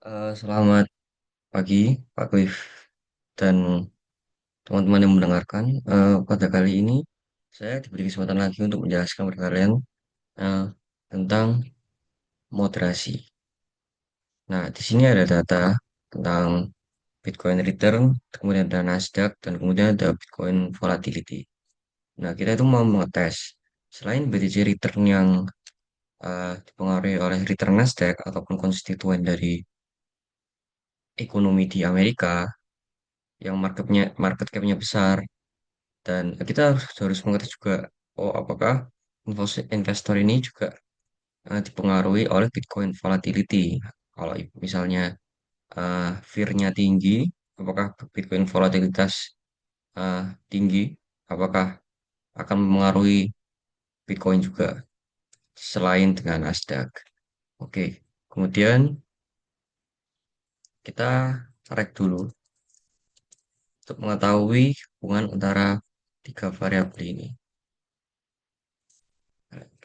Selamat pagi, Pak Cliff, dan teman-teman yang mendengarkan. Pada kali ini, saya diberi kesempatan lagi untuk menjelaskan kepada kalian eh, tentang moderasi. Nah, di sini ada data tentang Bitcoin return, kemudian ada Nasdaq, dan kemudian ada Bitcoin volatility. Nah, kita itu mau mengetes, selain BTC return yang dipengaruhi oleh return Nasdaq ataupun konstituen dari ekonomi di Amerika, yang market cap-nya besar. Dan kita harus mengerti juga, oh apakah investor ini juga dipengaruhi oleh Bitcoin volatility. Kalau misalnya fear-nya tinggi, apakah Bitcoin volatilitas eh, tinggi, apakah akan mempengaruhi Bitcoin juga selain dengan Nasdaq. Oke, kemudian kita rek dulu untuk mengetahui hubungan antara tiga variabel ini.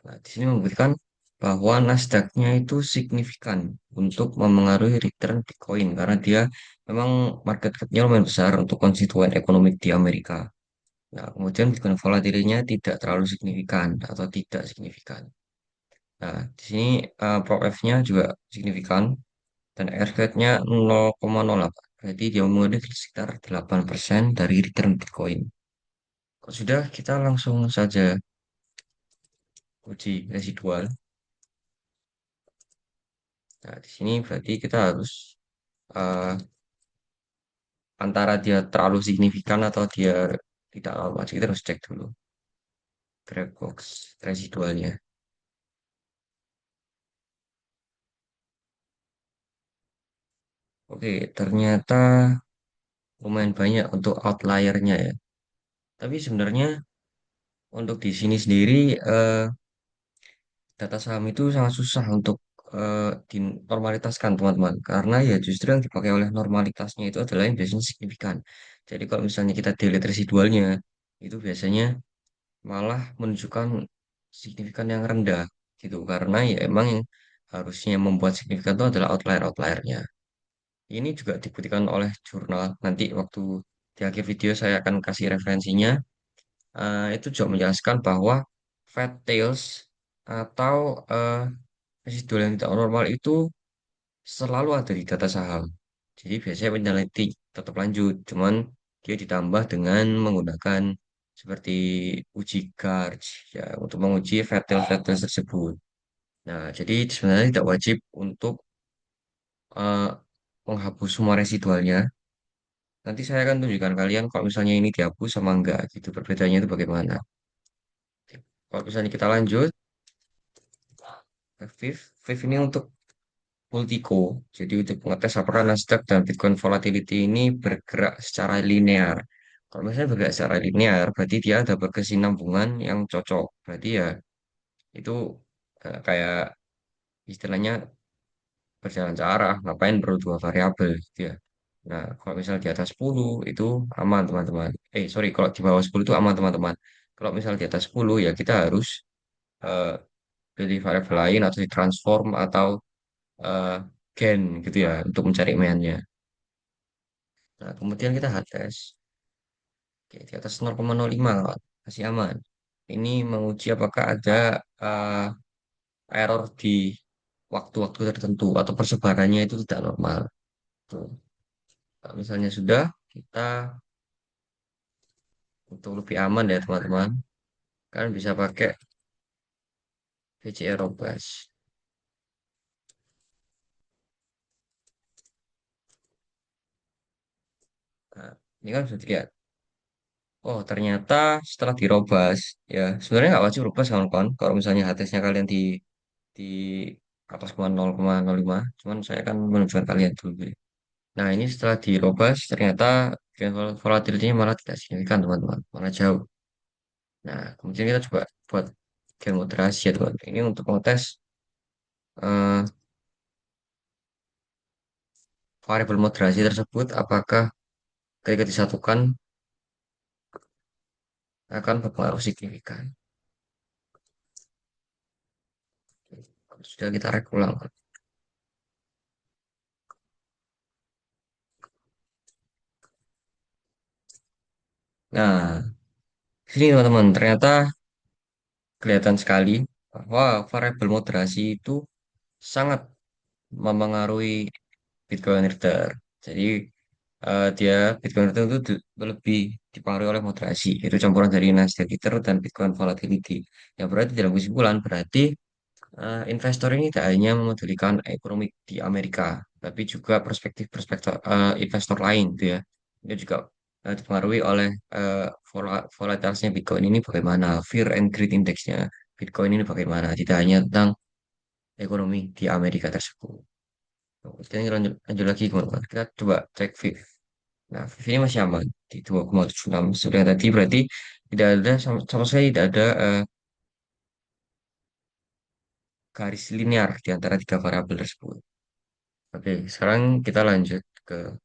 Nah, di sini membuktikan bahwa Nasdaq-nya itu signifikan untuk memengaruhi return Bitcoin karena dia memang market cap-nya lumayan besar untuk konstituen ekonomi di Amerika. Nah, kemudian Bitcoin volatility-nya tidak terlalu signifikan atau tidak signifikan. Nah, di sini Prop F-nya juga signifikan dan R-nya 0,08. Berarti dia mengulik sekitar 8% dari return Bitcoin. Kalau sudah, kita langsung saja uji residual. Nah, di sini berarti kita harus eh, antara dia terlalu signifikan atau dia tidak normal. Jadi kita harus cek dulu grab box residualnya. Oke, ternyata lumayan banyak untuk outliernya ya. Tapi sebenarnya untuk di sini sendiri data saham itu sangat susah untuk dinormalitaskan teman-teman. Karena ya justru yang dipakai oleh normalitasnya itu adalah yang biasanya signifikan. Jadi kalau misalnya kita delete residualnya, itu biasanya malah menunjukkan signifikan yang rendah gitu karena ya emang yang harusnya membuat signifikan itu adalah outlier-outliernya. Ini juga dibuktikan oleh jurnal. Nanti waktu di akhir video saya akan kasih referensinya. Itu juga menjelaskan bahwa fat tails atau residual yang tidak normal itu selalu ada di data saham. Jadi biasanya peneliti tetap lanjut, cuman dia ditambah dengan menggunakan seperti uji Garch ya untuk menguji fatal tersebut. Nah, jadi sebenarnya tidak wajib untuk eh, menghapus semua residualnya. Nanti saya akan tunjukkan kalian kalau misalnya ini dihapus sama enggak gitu. Perbedaannya itu bagaimana. Kalau misalnya kita lanjut, Viv ini untuk Multico. Jadi untuk mengetes apakah Nasdaq dan Bitcoin volatility ini bergerak secara linear. Kalau misalnya bergerak secara linear, berarti dia ada berkesinambungan yang cocok. Berarti ya itu kayak istilahnya berjalan searah, ngapain perlu dua variabel gitu ya. Nah, kalau misalnya di atas 10 itu aman teman-teman. Sorry, kalau di bawah 10 itu aman teman-teman. Kalau misalnya di atas 10 ya kita harus eh, pilih variabel lain atau ditransform atau eh, gen gitu ya untuk mencari meannya. Nah, kemudian kita hard test. Oke, di atas 0,05 kawan. Masih aman. Ini menguji apakah ada eh, error di waktu-waktu tertentu atau persebarannya itu tidak normal. Tuh. Kalau misalnya sudah, kita untuk lebih aman ya teman-teman, kan bisa pakai VCE Robust. Nah, ini kan bisa dilihat. Oh, ternyata setelah dirobas, ya sebenarnya nggak wajib robas kawan-kawan. Kalau misalnya HTS-nya kalian di atas 0,05, cuman saya kan menunjukkan kalian dulu. Nah, ini setelah dirobas, ternyata volatility-nya malah tidak signifikan, teman-teman. Malah jauh. Nah, kemudian kita coba buat gen moderasi ya, teman. Ini untuk mengetes eh, variabel moderasi tersebut, apakah ketika disatukan akan berpengaruh signifikan. Sudah kita rek ulang. Nah, sini teman-teman, ternyata kelihatan sekali bahwa variabel moderasi itu sangat memengaruhi Bitcoin Reader. Jadi dia Bitcoin Reader itu lebih dipengaruhi oleh moderasi, yaitu campuran dari Nasdaq Ether dan Bitcoin Volatility. Yang berarti dalam kesimpulan berarti investor ini tidak hanya memodelkan ekonomi di Amerika, tapi juga perspektif-perspektif investor lain, gitu ya. Dia juga dipengaruhi oleh volatilitasnya Bitcoin ini bagaimana, Fear and Greed Index-nya Bitcoin ini bagaimana, tidak hanya tentang ekonomi di Amerika tersebut. Kita lanjut, lanjut lagi teman-teman. Kita coba cek VIF. Nah, VIF ini masih aman di 2,76. Seperti yang tadi berarti tidak ada sama sekali tidak ada garis linear di antara tiga variabel tersebut. Oke, sekarang kita lanjut ke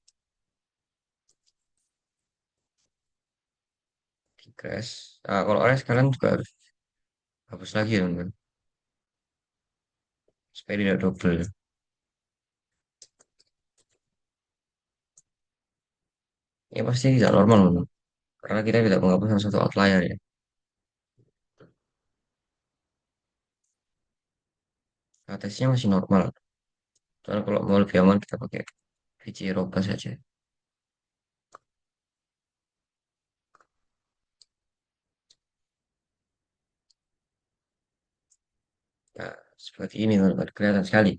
crash. Kalau OS kalian juga harus hapus lagi ya, teman-teman, supaya tidak double. Ya pasti tidak normal, teman-teman. Karena kita tidak menghapus salah satu outlier ya. Atasnya masih normal. Soalnya kalau mau lebih aman kita pakai VC Eropa saja. Nah, seperti ini teman-teman. Kelihatan sekali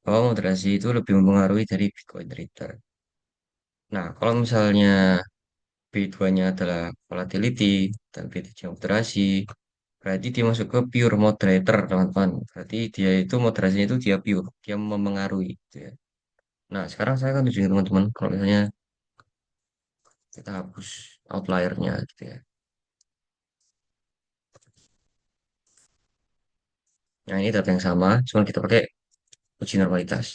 bahwa moderasi itu lebih mempengaruhi dari Bitcoin Trader. Nah, kalau misalnya B2-nya adalah volatility dan B3 moderasi, berarti dia masuk ke pure moderator, teman-teman. Berarti dia itu moderasinya itu dia pure, dia memengaruhi, gitu ya. Nah, sekarang saya akan tunjukin teman-teman kalau misalnya kita hapus outliernya, gitu ya. Nah, ini data yang sama, cuma kita pakai uji normalitas.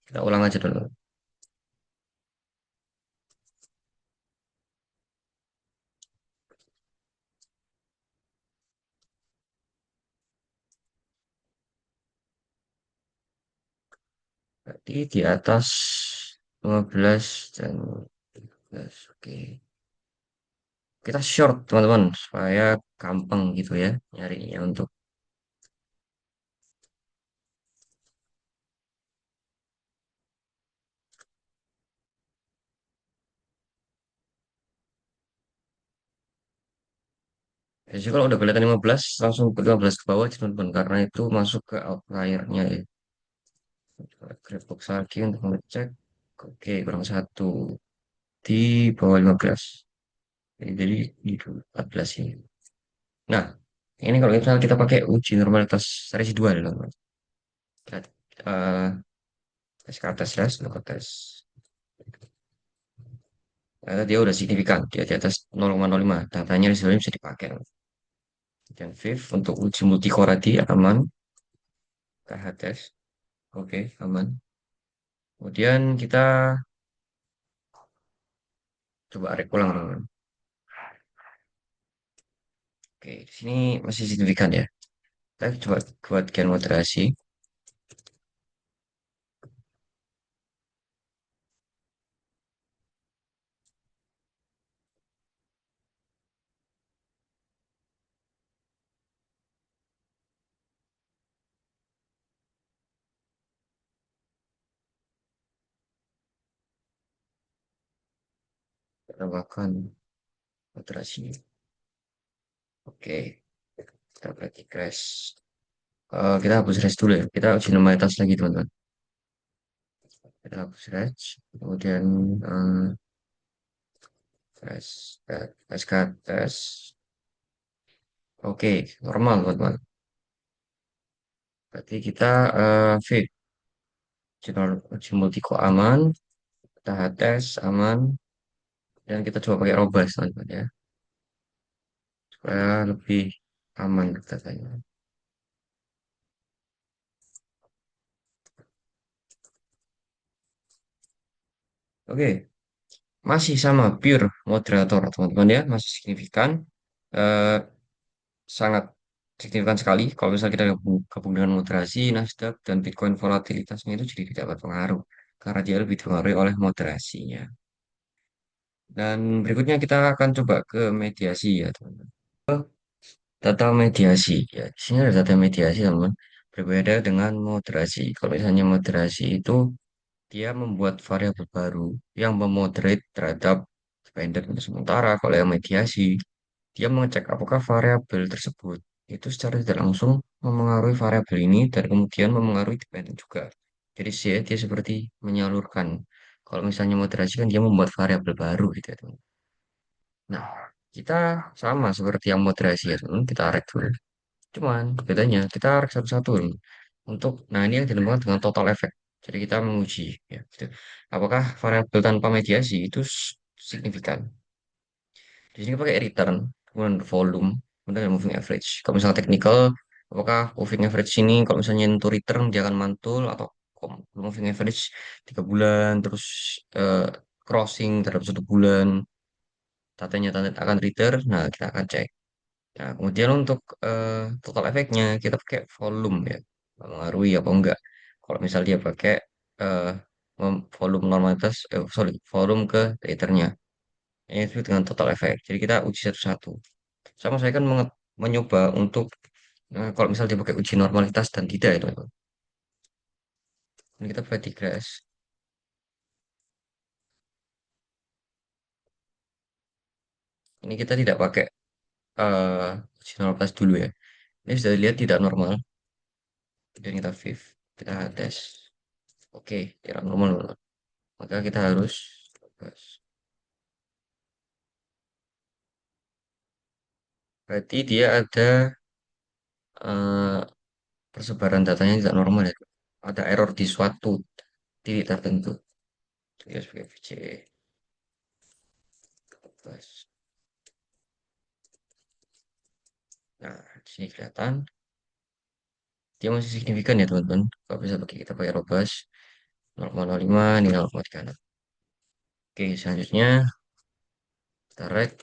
Kita ulang aja dulu. Berarti di atas 15 dan 15. Oke. Kita short, teman-teman, supaya gampang gitu ya nyarinya untuk. Jadi kalau udah kelihatan 15, langsung ke 15 ke bawah, teman-teman, karena itu masuk ke outliernya ya. Grab box lagi untuk ngecek. Oke, kurang satu di bawah 15. Jadi di 14 ini. Nah, ini kalau misalnya kita pakai uji normalitas residual, teman-teman. Kita eh, tes ke atas ya, sebelum ke tes. Ternyata dia udah signifikan, dia di atas 0,05. Datanya residualnya bisa dipakai. Dan Viv untuk uji multicore tadi aman, KH tes. Oke, aman. Kemudian kita coba rek ulang, teman-teman. Oke, di sini masih signifikan ya. Kita coba buat gen moderasi. Tambahkan moderasi. Oke, kita berarti crash. Kita hapus rest dulu ya. Kita uji normalitas lagi, teman-teman. Kita hapus rest. Kemudian crash, tes tes. Oke, normal, teman-teman. Berarti kita fit. Uji multiko aman. Kita tes aman. Dan kita coba pakai robust, teman-teman ya. Supaya lebih aman datanya. Oke, masih sama pure moderator teman-teman ya, masih signifikan, eh, sangat signifikan sekali. Kalau misalnya kita gabung dengan moderasi, Nasdaq dan Bitcoin volatilitasnya itu jadi tidak berpengaruh karena dia lebih dipengaruhi oleh moderasinya. Dan berikutnya kita akan coba ke mediasi ya, teman-teman. Data mediasi ya, di sini ada data mediasi, teman. Berbeda dengan moderasi. Kalau misalnya moderasi itu dia membuat variabel baru yang memoderate terhadap dependent. Sementara kalau yang mediasi, dia mengecek apakah variabel tersebut itu secara tidak langsung memengaruhi variabel ini dan kemudian memengaruhi dependent juga. Jadi dia seperti menyalurkan. Kalau misalnya moderasi kan dia membuat variabel baru gitu ya, teman. Nah, kita sama seperti yang moderasi ya, teman. Kita rek dulu. Cuman bedanya kita rek satu-satu teman. Untuk, nah ini yang dinamakan dengan total effect. Jadi kita menguji ya, gitu. Apakah variabel tanpa mediasi itu signifikan? Di sini pakai return, kemudian volume, kemudian moving average. Kalau misalnya technical, apakah moving average ini kalau misalnya untuk return dia akan mantul atau moving average 3 bulan, terus eh, crossing terhadap 1 bulan, tatanya tanda akan return, nah kita akan cek. Nah, kemudian untuk total efeknya kita pakai volume ya, mengaruhi apa enggak. Kalau misalnya dia pakai eh, volume normalitas, sorry, volume ke returnnya. Ini disebut dengan total effect. Jadi kita uji satu-satu. Sama saya kan mencoba untuk kalau misalnya dia pakai uji normalitas dan tidak itu. Ini kita pakai digress. Ini kita tidak pakai eh, uji normalitas dulu ya. Ini sudah dilihat tidak normal. Dan kita fifth. Kita tes. Oke, tidak normal. Maka kita harus berarti dia ada eh, persebaran datanya tidak normal ya. Ada error di suatu titik tertentu. Dia sebagai VCE. Nah, di sini kelihatan dia masih signifikan ya teman-teman. Kalau bisa pakai kita pakai robust 0,05 ini 0,36. Oke, selanjutnya kita rek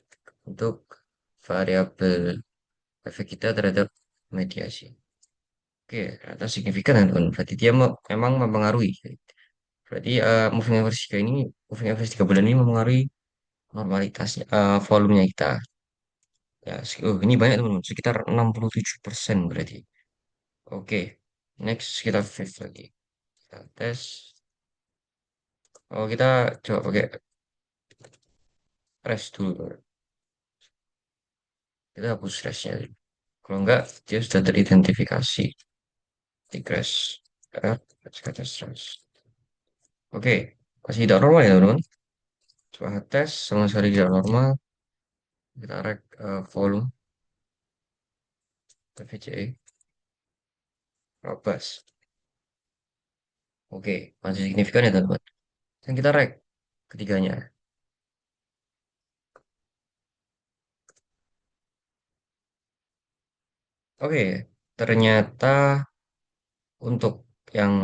untuk variabel efek kita terhadap mediasi. Oke, ternyata signifikan ya teman. Berarti dia memang mempengaruhi. Berarti moving average 3 ini, moving average 3 bulan ini mempengaruhi normalitasnya, volumenya kita. Ya, ini banyak teman-teman, sekitar 67% berarti. Oke, next kita fifth lagi. Kita tes. Oh, kita coba pakai rest dulu. Kita hapus restnya dulu. Kalau enggak, dia sudah teridentifikasi di crash. Kata stress. Oke, masih tidak normal ya teman-teman. Coba tes sama sekali tidak normal. Kita rek volume VCE robust. Oke, masih signifikan ya teman-teman. Dan kita rek ketiganya. Oke, ternyata untuk yang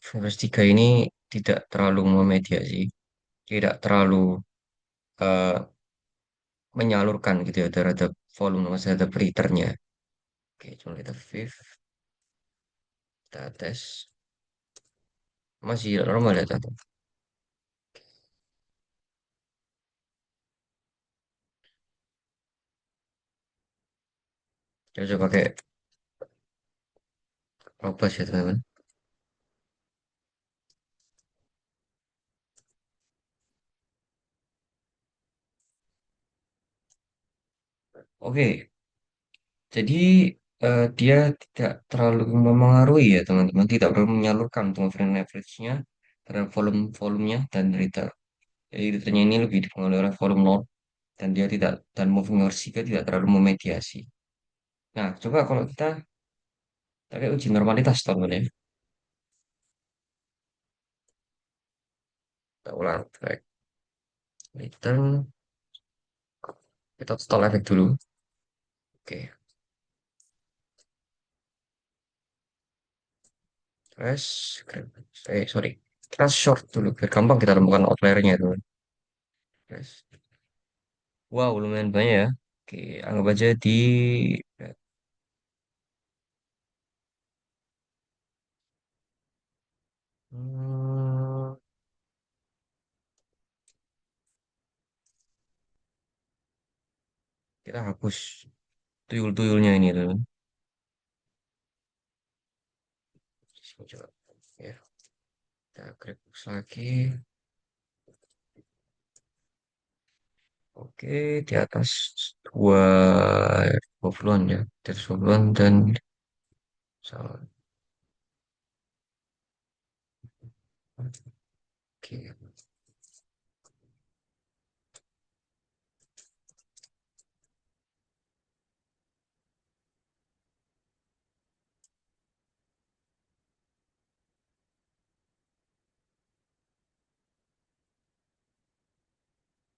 Focus 3 ini tidak terlalu memediasi, tidak terlalu eh, menyalurkan gitu ya terhadap volume sama terhadap returnnya. Oke, cuma kita fifth, kita tes. Masih normal ya, teman. Kita coba pakai robust ya, teman-teman. Oke, jadi dia tidak terlalu memengaruhi ya, teman-teman. Tidak terlalu menyalurkan untuk moving average-nya terhadap volumenya dan return. Jadi returnnya ini lebih dipengaruhi oleh volume node dan dia tidak dan moving average juga tidak terlalu memediasi. Nah, coba kalau kita pakai uji normalitas teman ya. Kita ulang track return, kita total efek dulu. Oke, crash, sorry, crash short dulu biar gampang kita temukan outliernya itu. Crash. Wow, lumayan banyak ya. Oke, anggap aja di hmm, Kita hapus tuyul-tuyulnya ini tuh. Coba ya, kita grab lagi. Oke, di atas dua 20-an ya. Di atas 20-an dan salah. Oke,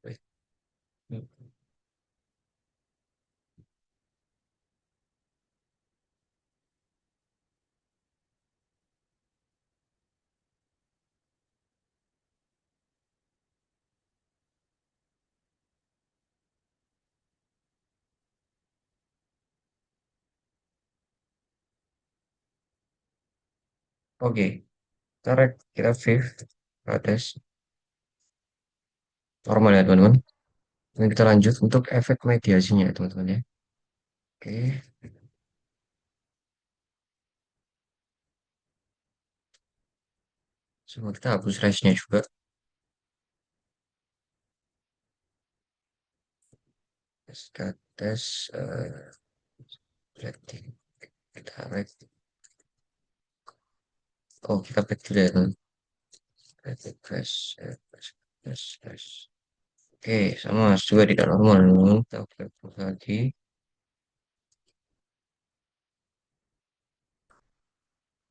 baik. Oke, kita fifth ke atas normal ya teman-teman. Dan kita lanjut untuk efek mediasinya ya teman-teman ya. Oke, semua kita hapus rest-nya juga. Kita tes rating. Kita rate. Oh, kita back dulu ya teman. Rating crash, crash. Oke, sama juga tidak normal. Kita back lagi.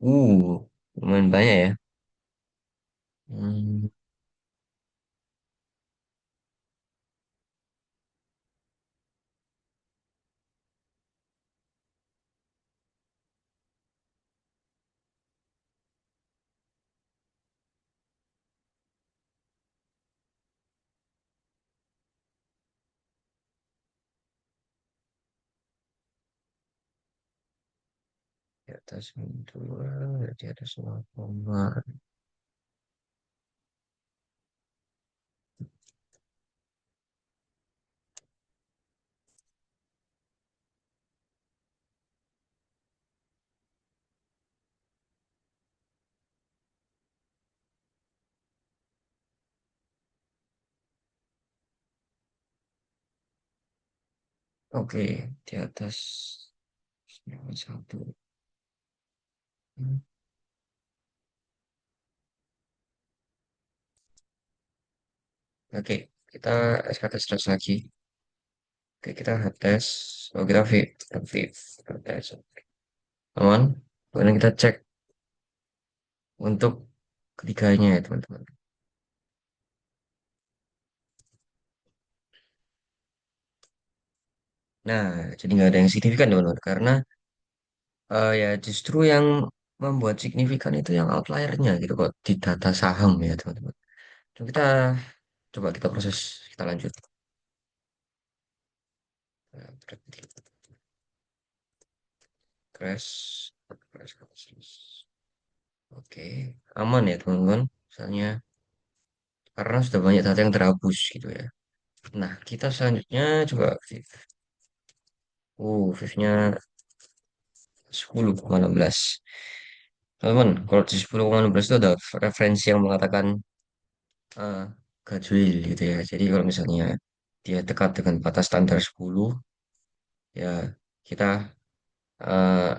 Uh, lumayan banyak ya. Hmm, di atas dua, di atas 0,. Oke, di atas 1. Hmm, Oke, kita SKT terus lagi. Oke, kita tes. Oh, kita fit, tes. Aman. Kemudian kita cek untuk ketiganya ya, teman-teman. Nah, jadi nggak ada yang signifikan, teman-teman. Karena ya justru yang membuat signifikan itu yang outliernya gitu kok di data saham ya, teman-teman. Coba kita coba kita proses, kita lanjut. Berarti crash, crash. Oke, aman ya, teman-teman. Misalnya karena sudah banyak data yang terhapus gitu ya. Nah, kita selanjutnya coba Viv-nya 10,16. Teman, kalau di 10,16 itu ada referensi yang mengatakan uh, Goodwill gitu ya. Jadi kalau misalnya dia dekat dengan batas standar 10, ya kita uh,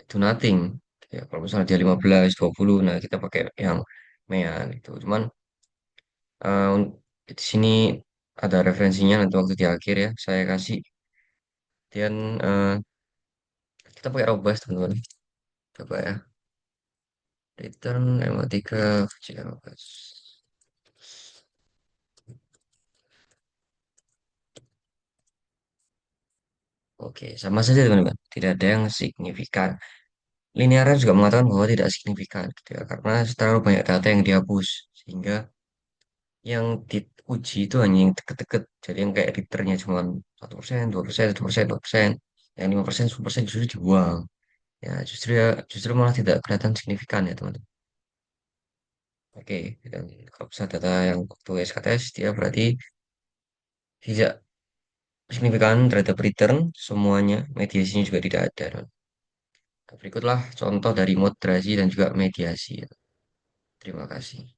do nothing. Ya, kalau misalnya dia 15, 20, nah kita pakai yang mean gitu. Cuman uh, di sini ada referensinya nanti waktu di akhir ya. Saya kasih. Dan kita pakai robust teman-teman. Coba ya. Return MA3 robust. Oke, sama saja teman-teman. Tidak ada yang signifikan. Linear juga mengatakan bahwa tidak signifikan, gitu ya, karena terlalu banyak data yang dihapus, sehingga yang diuji itu hanya yang deket-deket. Jadi yang kayak returnnya cuma 1%, 2%, 2%, 2%, yang 5%, 10% justru dibuang. Ya, justru malah tidak kelihatan signifikan ya teman-teman. Oke, dan kalau misalnya data yang waktu SKTS dia berarti tidak signifikan terhadap return, semuanya mediasinya juga tidak ada. Berikutlah contoh dari moderasi dan juga mediasi. Terima kasih.